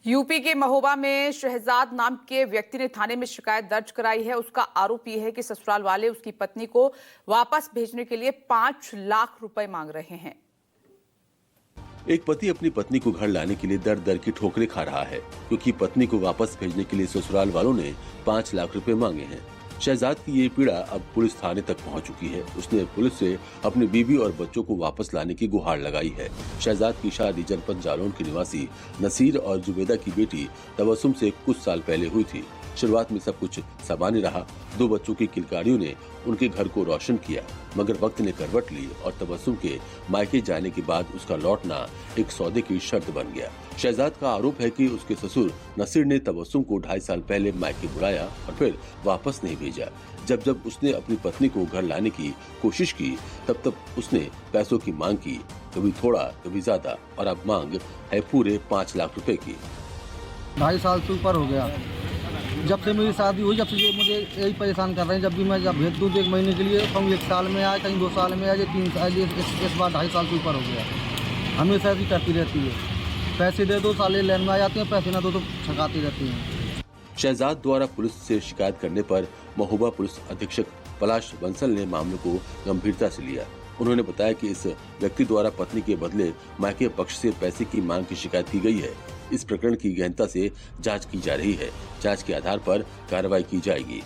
UP के महोबा में शहजाद नाम के व्यक्ति ने थाने में शिकायत दर्ज कराई है। उसका आरोप यह है कि ससुराल वाले उसकी पत्नी को वापस भेजने के लिए 5 लाख रुपए मांग रहे हैं। एक पति अपनी पत्नी को घर लाने के लिए दर दर की ठोकरें खा रहा है, क्योंकि पत्नी को वापस भेजने के लिए ससुराल वालों ने 5 लाख रुपए मांगे हैं। शहजाद की ये पीड़ा अब पुलिस थाने तक पहुंच चुकी है। उसने पुलिस से अपनी बीवी और बच्चों को वापस लाने की गुहार लगाई है। शहजाद की शादी जनपद जालौन के निवासी नसीर और जुबेदा की बेटी तबस्सुम से कुछ साल पहले हुई थी। शुरुआत में सब कुछ सामान्य रहा। 2 बच्चों की किलकारियों ने उनके घर को रोशन किया, मगर वक्त ने करवट ली और तबस्सुम के मायके जाने के बाद उसका लौटना एक सौदे की शर्त बन गया। शहजाद का आरोप है कि उसके ससुर नसीर ने तबस्सुम को 2.5 साल पहले मायके बुलाया और फिर वापस नहीं भेजा। जब जब उसने अपनी पत्नी को घर लाने की कोशिश की, तब तब उसने पैसों की मांग की, कभी थोड़ा कभी ज्यादा, और अब मांग है पूरे 5 लाख रुपए की। 2.5 साल से ऊपर हो गया। जब से मेरी शादी हुई, जब से ये मुझे यही परेशान कर रहे हैं। जब भी मैं भेज दूँ 1 महीने के लिए, कहीं 1 साल में आए, कहीं 2 साल में आए, 3 साल, इस बार 2.5 साल से ऊपर हो गया। हमेशा ऐसी करती रहती है। पैसे दे दो, साले लेन में आ जाते हैं, पैसे ना दो तो छकाती रहती हैं। शहजाद द्वारा पुलिस से शिकायत करने पर महोबा पुलिस अधीक्षक पलाश बंसल ने मामले को गंभीरता से लिया। उन्होंने बताया कि इस व्यक्ति द्वारा पत्नी के बदले मायके पक्ष से पैसे की मांग की शिकायत की गई है। इस प्रकरण की गहनता से जांच की जा रही है। जांच के आधार पर कार्रवाई की जाएगी।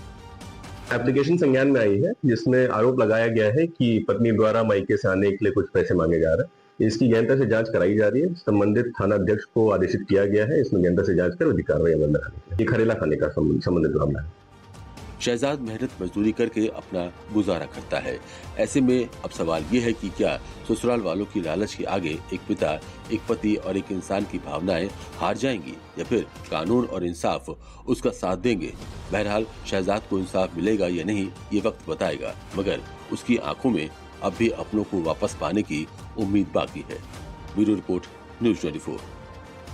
एप्लीकेशन संज्ञान में आई है, जिसमें आरोप लगाया गया है कि पत्नी द्वारा मायके से आने के लिए कुछ पैसे मांगे जा रहे हैं। इसकी गहनता से जांच कराई जा रही है। संबंधित थाना अध्यक्ष को आदेशित किया गया है इसमें गहनता से जांच कर विधिक कार्रवाई अमल में लाने की। ये खरेला थाने का संबंधित मामला है। शहजाद मेहनत मजदूरी करके अपना गुजारा करता है। ऐसे में अब सवाल ये है कि क्या ससुराल वालों की लालच के आगे एक पिता, एक पति और एक इंसान की भावनाएं हार जाएंगी, या फिर कानून और इंसाफ उसका साथ देंगे। बहरहाल शहजाद को इंसाफ मिलेगा या नहीं, ये वक्त बताएगा, मगर उसकी आंखों में अब भी अपनों को वापस पाने की उम्मीद बाकी है। Bureau report, news 24।